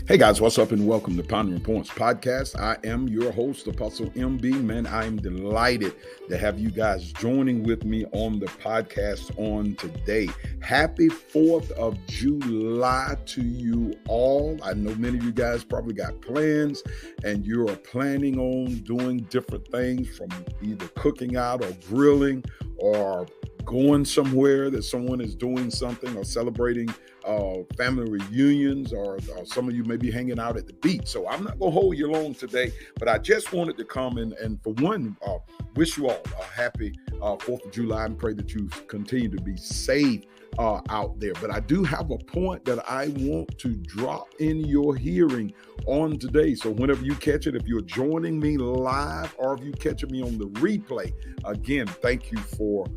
Hey guys, what's up and welcome to Pondering Podcast. I am your host, Apostle MB. Man, I am delighted to have you guys joining with me on the podcast on today. Happy 4th of July to you all. I know many of you guys probably got plans and you're planning on doing different things from either cooking out or grilling or going somewhere that someone is doing something or celebrating family reunions, or some of you may be hanging out at the beach. So I'm not going to hold you long today, but I just wanted to come in and for one, wish you all a happy 4th of July and pray that you continue to be safe out there. But I do have a point that I want to drop in your hearing on today. So whenever you catch it, if you're joining me live or if you catching me on the replay, again, thank you for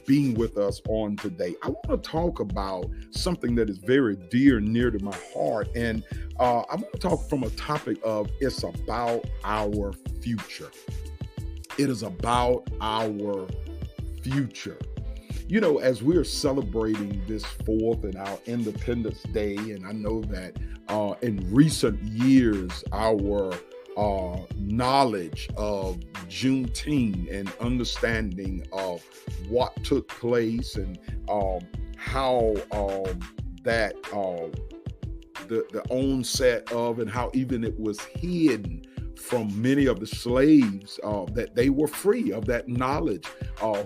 being with us on today. I want to talk about something that is very dear and near to my heart. And I want to talk from a topic of it's about our future. It is about our future. You know, as we're celebrating this 4th and our Independence Day, and I know that in recent years, our knowledge of Juneteenth and understanding of what took place and how that the onset of and how even it was hidden from many of the slaves, that they were free of that knowledge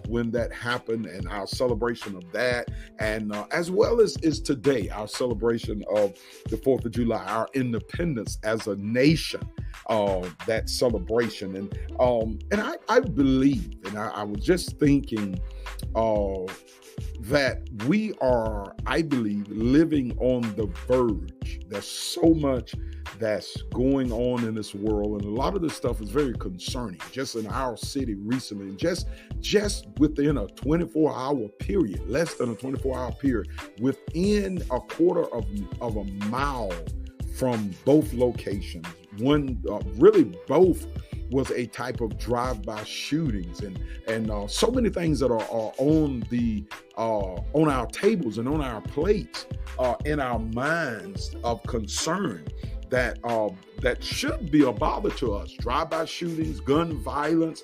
when that happened, and our celebration of that, and as well as is today, our celebration of the 4th of July, our independence as a nation, that celebration. And I believe, and I was just thinking that we are, I believe, living on the verge. There's so much that's going on in this world, and a lot of this stuff is very concerning. Just in our city recently, just within a 24-hour period, less than a 24-hour period, within a quarter of a mile from both locations, one really both was a type of drive-by shootings, and so many things that are on the on our tables and on our plates, in our minds of concern that should be a bother to us. Drive-by shootings, gun violence,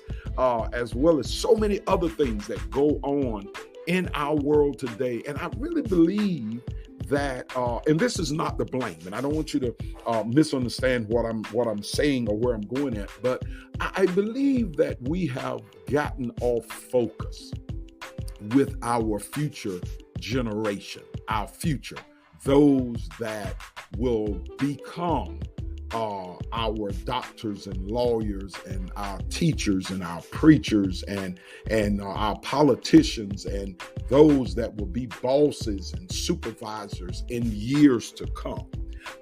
as well as so many other things that go on in our world today. And I really believe that, and this is not the blame, and I don't want you to misunderstand what I'm saying or where I'm going at, but I believe that we have gotten off focus with our future generation, our future, those that will become our doctors and lawyers and our teachers and our preachers and our politicians and those that will be bosses and supervisors in years to come.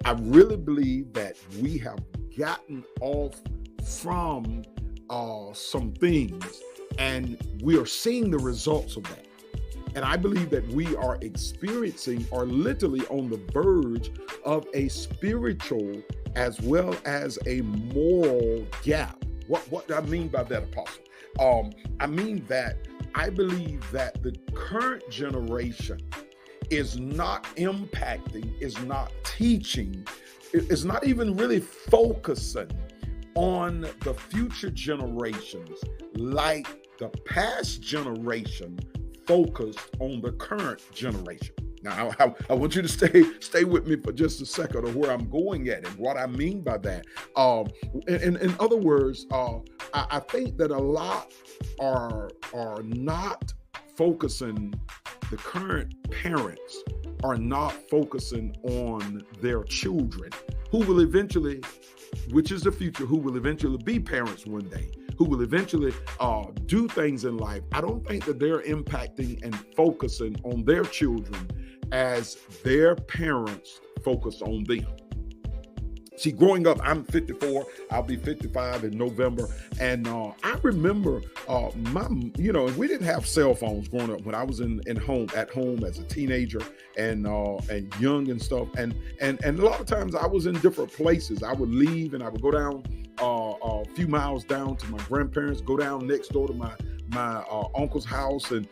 I really believe that we have gotten off from some things, and we are seeing the results of that. And I believe that we are experiencing or literally on the verge of a spiritual as well as a moral gap. What do I mean by that, Apostle? I mean that I believe that the current generation is not impacting, is not teaching, is not even really focusing on the future generations like the past generation focused on the current generation. Now, I want you to stay with me for just a second of where I'm going at and what I mean by that. In other words, I think that a lot are not focusing, the current parents are not focusing on their children, who will eventually, which is the future, who will eventually be parents one day, who will eventually do things in life. I don't think that they're impacting and focusing on their children as their parents focus on them. See, growing up, I'm 54, I'll be 55 in November. And I remember we didn't have cell phones growing up when I was at home as a teenager and young and stuff. And a lot of times I was in different places. I would leave and I would go down a few miles down to my grandparents, go down next door to my uncle's house, and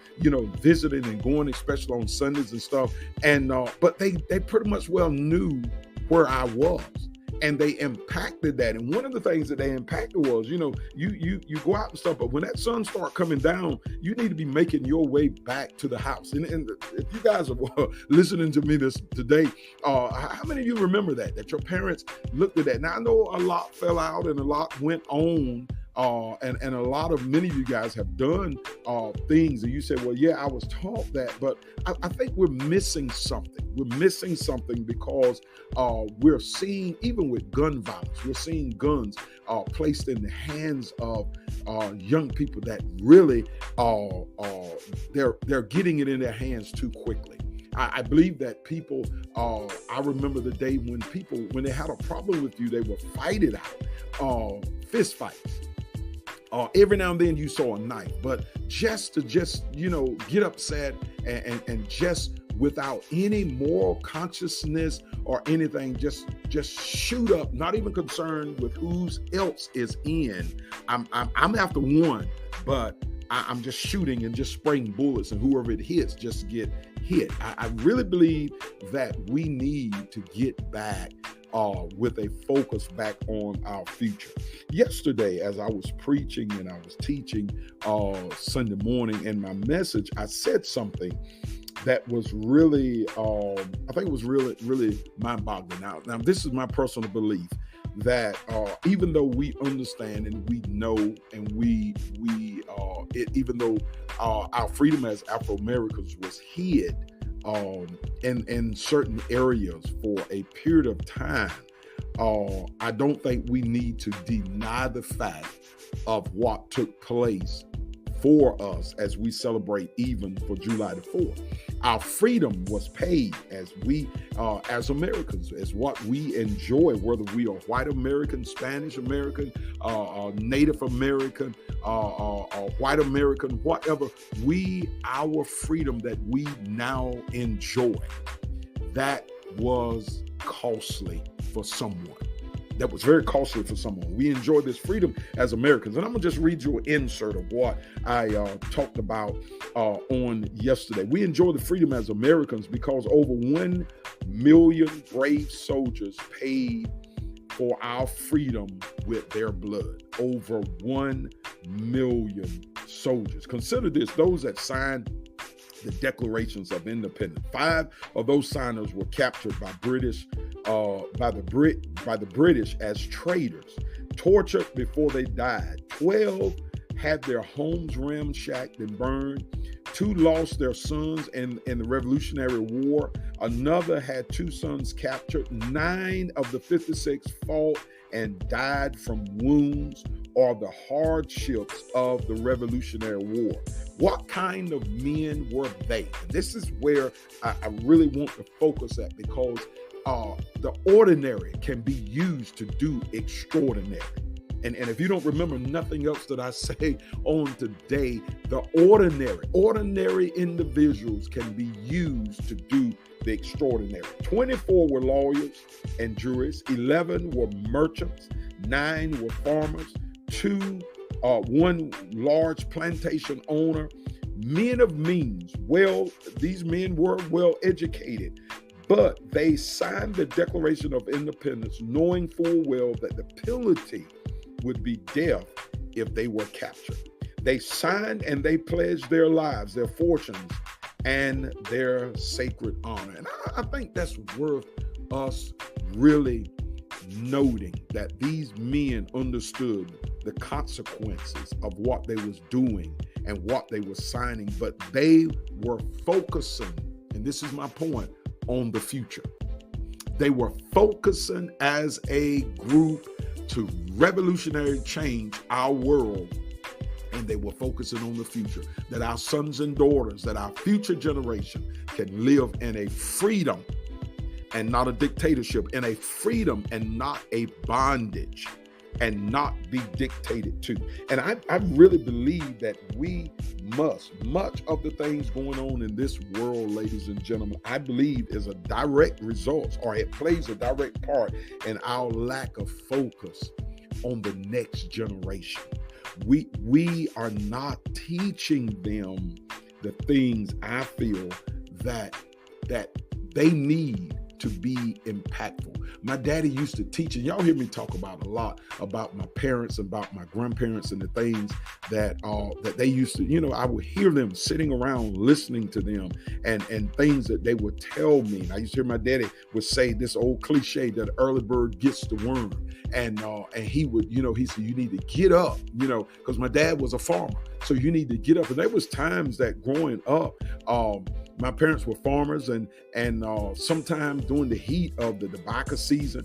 visiting and going, especially on Sundays and stuff. And but they pretty much well knew where I was. and they impacted that. And one of the things that they impacted was, you go out and stuff, but when that sun start coming down, you need to be making your way back to the house. And if you guys are listening to me today, how many of you remember that your parents looked at that? Now I know a lot fell out and a lot went on. And many of you guys have done things, and you say, well, yeah, I was taught that, but I think we're missing something. We're missing something because we're seeing, even with gun violence, we're seeing guns placed in the hands of young people that really they're getting it in their hands too quickly. I believe that people, I remember the day when they had a problem with you, they would fight it out, fist fights. Every now and then you saw a knife, but just to get upset and just without any moral consciousness or anything, just shoot up, not even concerned with whose else is in. I'm after one, but I'm just shooting and just spraying bullets, and whoever it hits just get hit. I really believe that we need to get back with a focus back on our future. Yesterday, as I was preaching and I was teaching Sunday morning, in my message, I said something that was really, I think it was really mind-boggling. Now, this is my personal belief that even though we understand and we know and even though our freedom as Afro-Americans was hid in certain areas for a period of time, I don't think we need to deny the fact of what took place for us as we celebrate even for July the 4th. Our freedom was paid as we, as Americans, as what we enjoy, whether we are white American, Spanish American, Native American, white American, whatever, our freedom that we now enjoy, that was costly for someone. That was very costly for someone. We enjoy this freedom as Americans. And I'm going to just read you an insert of what I talked about on yesterday. We enjoy the freedom as Americans because over 1 million brave soldiers paid for our freedom with their blood. Over 1 million soldiers. Consider this, those that signed the Declarations of Independence. 5 of those signers were captured by the British as traitors, tortured before they died. 12 had their homes ramshacked and burned. 2 lost their sons in the Revolutionary War. Another had 2 sons captured. 9 of the 56 fought and died from wounds or the hardships of the Revolutionary War. What kind of men were they? And this is where I really want to focus at, because the ordinary can be used to do extraordinary. And if you don't remember nothing else that I say on today, the ordinary individuals can be used to do the extraordinary. 24 were lawyers and jurists, 11 were merchants, 9 were farmers, 1 large plantation owner, men of means. Well, these men were well educated, but they signed the Declaration of Independence knowing full well that the penalty would be death if they were captured. They signed and they pledged their lives, their fortunes, and their sacred honor. And I think that's worth us really noting, that these men understood the consequences of what they was doing and what they were signing, but they were focusing, and this is my point, on the future. They were focusing as a group to revolutionary change our world, and they were focusing on the future, that our sons and daughters, that our future generation can live in a freedom and not a dictatorship, in a freedom and not a bondage, and not be dictated to. And I really believe that we must, much of the things going on in this world, ladies and gentlemen, I believe is a direct result, or it plays a direct part in our lack of focus on the next generation. We are not teaching them the things I feel that they need to be impactful. My daddy used to teach, and y'all hear me talk about a lot about my parents, about my grandparents, and the things that they used to, I would hear them sitting around listening to them and things that they would tell me. And I used to hear my daddy would say this old cliche that early bird gets the worm. And he would, he said, you need to get up, because my dad was a farmer. So you need to get up. And there was times that growing up, my parents were farmers, and sometimes during the heat of the tobacco season,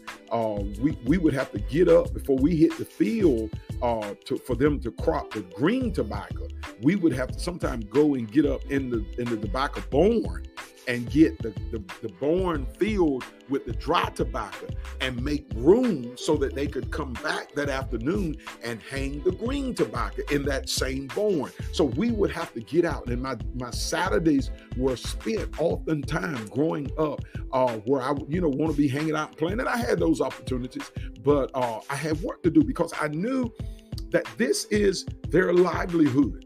we would have to get up before we hit the field for them to crop the green tobacco. We would have to sometimes go and get up in the tobacco barn and get the barn filled with the dry tobacco and make room so that they could come back that afternoon and hang the green tobacco in that same barn. So we would have to get out, and my Saturdays were spent oftentimes growing up where I would, want to be hanging out and playing. And I had those opportunities, but I had work to do because I knew that this is their livelihood.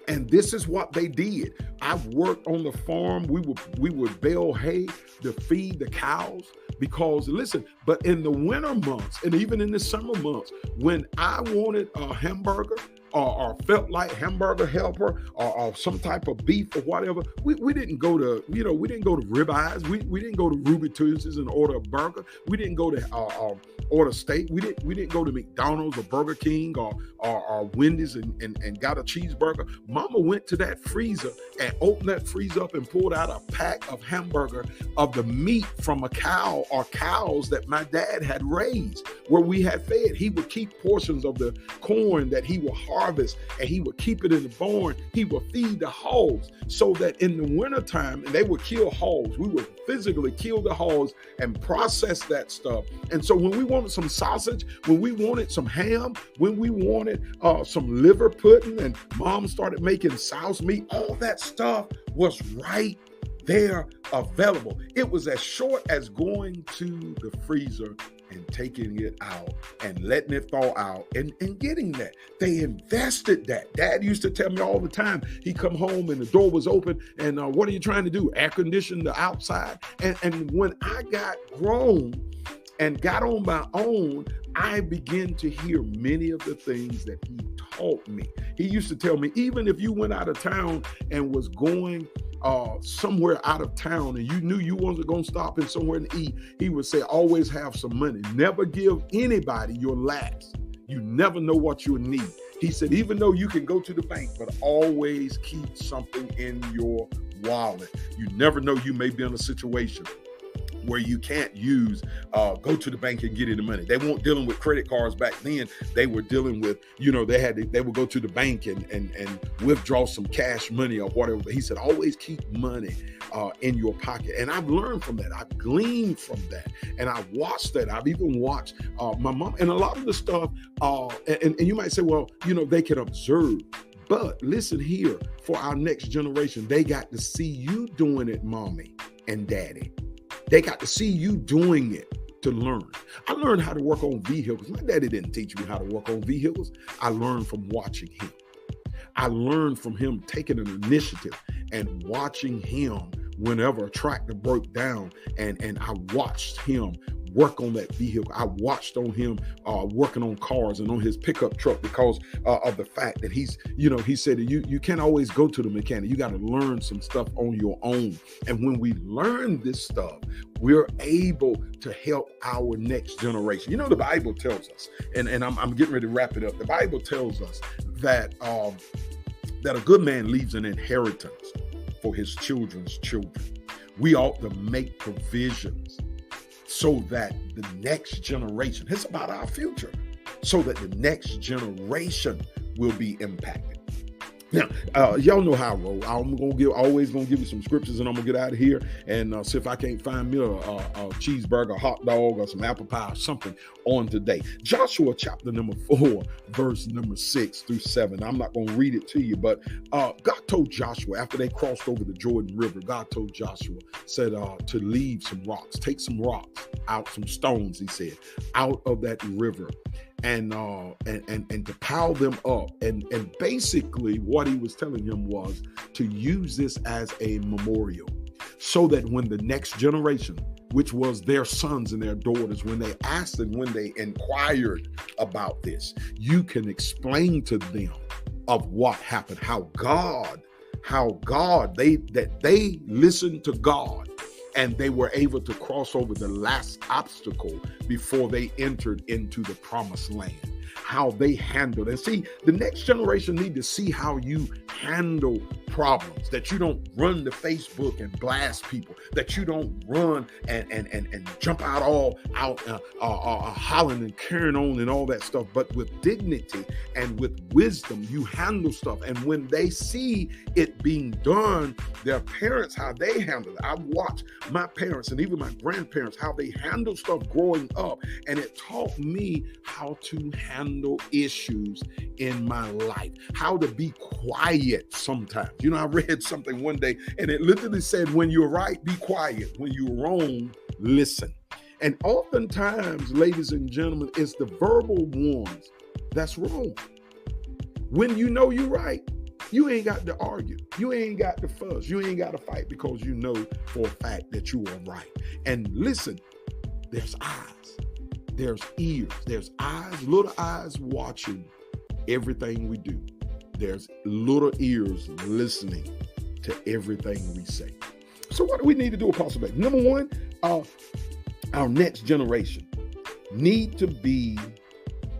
And this is what they did. I've worked on the farm. We would bale hay to feed the cows because, listen, but in the winter months and even in the summer months, when I wanted a hamburger or felt like hamburger helper or some type of beef or whatever, we didn't go to, we didn't go to ribeyes. We didn't go to Ruby Tuesdays and order a burger. We didn't go to order steak. We didn't go to McDonald's or Burger King or Wendy's and got a cheeseburger. Mama went to that freezer and opened that freezer up and pulled out a pack of hamburger of the meat from a cow or cows that my dad had raised, where we had fed. He would keep portions of the corn that he would harvest and he would keep it in the barn. He would feed the hogs so that in the wintertime, and they would kill hogs. We would physically kill the hogs and process that stuff. And so when we wanted some sausage, when we wanted some ham, when we wanted some liver pudding, and mom started making souse meat, all that stuff was right there available. It was as short as going to the freezer and taking it out and letting it thaw out and getting that. They invested that. Dad used to tell me all the time, he'd come home and the door was open and what are you trying to do? Air condition the outside. And when I got grown and got on my own, I began to hear many of the things that he taught me. He used to tell me, even if you went out of town and was going somewhere out of town and you knew you wasn't going to stop in somewhere and eat, he would say, always have some money. Never give anybody your last. You never know what you'll need. He said, even though you can go to the bank, but always keep something in your wallet. You never know, you may be in a situation where you can't go to the bank and get any money. They weren't dealing with credit cards back then. They were dealing with, they would go to the bank and withdraw some cash money or whatever. But he said, always keep money in your pocket. And I've learned from that. I've gleaned from that. And I've watched that. I've even watched my mom and a lot of the stuff. And you might say, well, they can observe. But listen here, for our next generation, they got to see you doing it, mommy and daddy. They got to see you doing it to learn. I learned how to work on vehicles. My daddy didn't teach me how to work on vehicles. I learned from watching him. I learned from him taking an initiative and watching him whenever a tractor broke down. And I watched him work on that vehicle. I watched on him working on cars and on his pickup truck because of the fact that he said you can't always go to the mechanic. You got to learn some stuff on your own. And when we learn this stuff, we're able to help our next generation. The Bible tells us, and I'm getting ready to wrap it up. The Bible tells us that a good man leaves an inheritance for his children's children. We ought to make provisions so that the next generation, it's about our future, so that the next generation will be impacted. Now, y'all know how I roll. I'm always gonna give you some scriptures, and I'm gonna get out of here and see if I can't find me a cheeseburger, a hot dog, or some apple pie or something on today. Joshua chapter number 4, verse number 6 through 7. I'm not gonna read it to you, but God told Joshua after they crossed over the Jordan River, God told Joshua, said to leave some rocks, take some rocks out, some stones, he said, out of that river. And to pile them up. And basically what he was telling him was to use this as a memorial. so that when the next generation, which was their sons and their daughters, when they asked and when they inquired about this, you can explain to them of what happened, how they listened to God and they were able to cross over the last obstacle before they entered into the promised land. How they handled. And see, the next generation need to see how you handle problems, that you don't run to Facebook and blast people, that you don't run and jump out hollering and carrying on and all that stuff, but with dignity and with wisdom, you handle stuff. And when they see it being done, their parents, how they handle it. I've watched my parents and even my grandparents, how they handle stuff growing up. And it taught me how to handle issues in my life, how to be quiet sometimes. You know, I read something one day and it literally said, when you're right, be quiet. When you're wrong, listen. And oftentimes, ladies and gentlemen, it's the verbal ones that's wrong. When you know you're right, you ain't got to argue. You ain't got to fuss. You ain't got to fight because you know for a fact that you are right. And listen, there's eyes, there's ears, there's eyes, little eyes watching everything we do. There's little ears listening to everything we say. So what do we need to do, Apostle Beck? Number one, our next generation need to be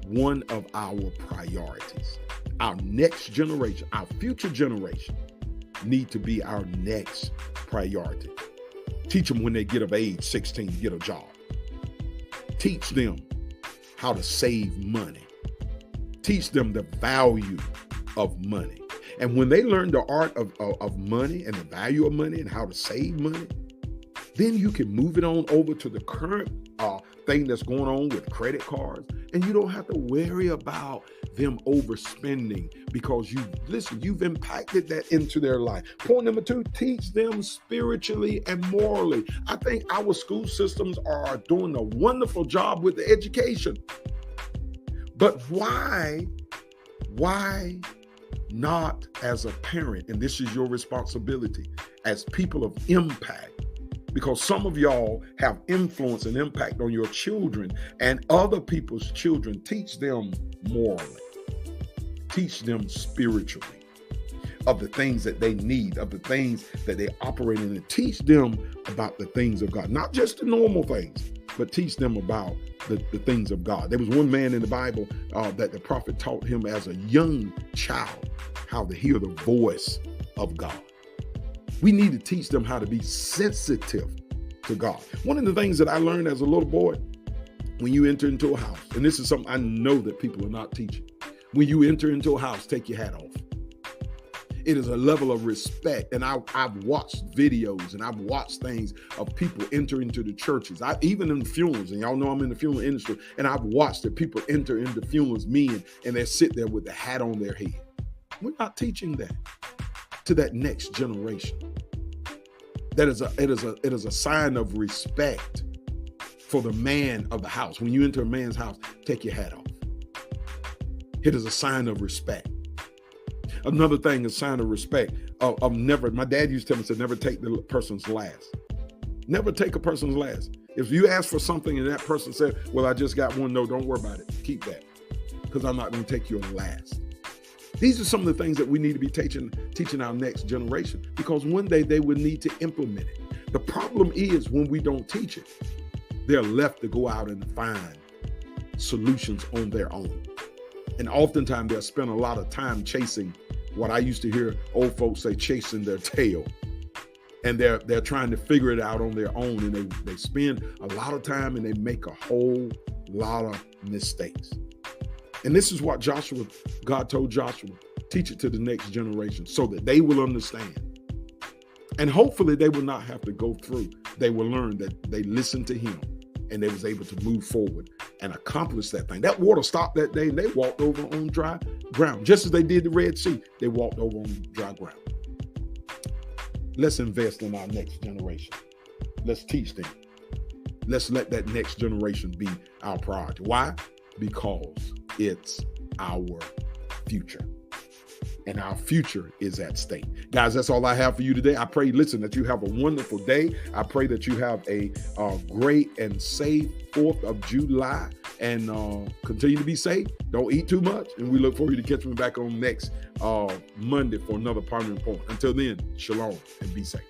one of our priorities. Our next generation, our future generation need to be our next priority. Teach them when they get of age, 16, get a job. Teach them how to save money. Teach them the value of money. And when they learn the art of money and the value of money and how to save money, then you can move it on over to the current thing that's going on with credit cards. And you don't have to worry about them overspending because you've impacted that into their life. Point number two, teach them spiritually and morally. I think our school systems are doing a wonderful job with the education. But why not as a parent? And this is your responsibility as people of impact. Because some of y'all have influence and impact on your children and other people's children. Teach them morally. Teach them spiritually of the things that they need, of the things that they operate in, and teach them about the things of God. Not just the normal things, but teach them about the things of God. There was one man in the Bible that the prophet taught him as a young child how to hear the voice of God. We need to teach them how to be sensitive to God. One of the things that I learned as a little boy, when you enter into a house, and this is something I know that people are not teaching. When you enter into a house, take your hat off. It is a level of respect. And I've watched videos and I've watched things of people enter into the churches. Even in the funerals, and y'all know I'm in the funeral industry, and I've watched that people enter into funerals, men, and they sit there with the hat on their head. We're not teaching that to that next generation. It is a sign of respect for the man of the house. When you enter a man's house, take your hat off. It is a sign of respect. Another thing, a sign of respect of never. My dad used to tell me, said, never take the person's last. Never take a person's last. If you ask for something and that person said, well, I just got one, no, don't worry about it. Keep that, because I'm not going to take your last. These are some of the things that we need to be teaching our next generation, because one day they will need to implement it. The problem is when we don't teach it, they're left to go out and find solutions on their own. And oftentimes they'll spend a lot of time chasing what I used to hear old folks say, chasing their tail. And they're trying to figure it out on their own. And they spend a lot of time and they make a whole lot of mistakes. And this is what God told Joshua, teach it to the next generation so that they will understand. And hopefully they will not have to go through. They will learn that they listened to him and they was able to move forward and accomplish that thing. That water stopped that day and they walked over on dry ground. Just as they did the Red Sea, they walked over on dry ground. Let's invest in our next generation. Let's teach them. Let's let that next generation be our priority. Why? Because it's our future. and our future is at stake. Guys, that's all I have for you today. I pray, listen, that you have a wonderful day. I pray that you have a great and safe 4th of July, and continue to be safe. Don't eat too much, and we look forward to catching me back on next Monday for another Pondering Point. Until then, shalom and be safe.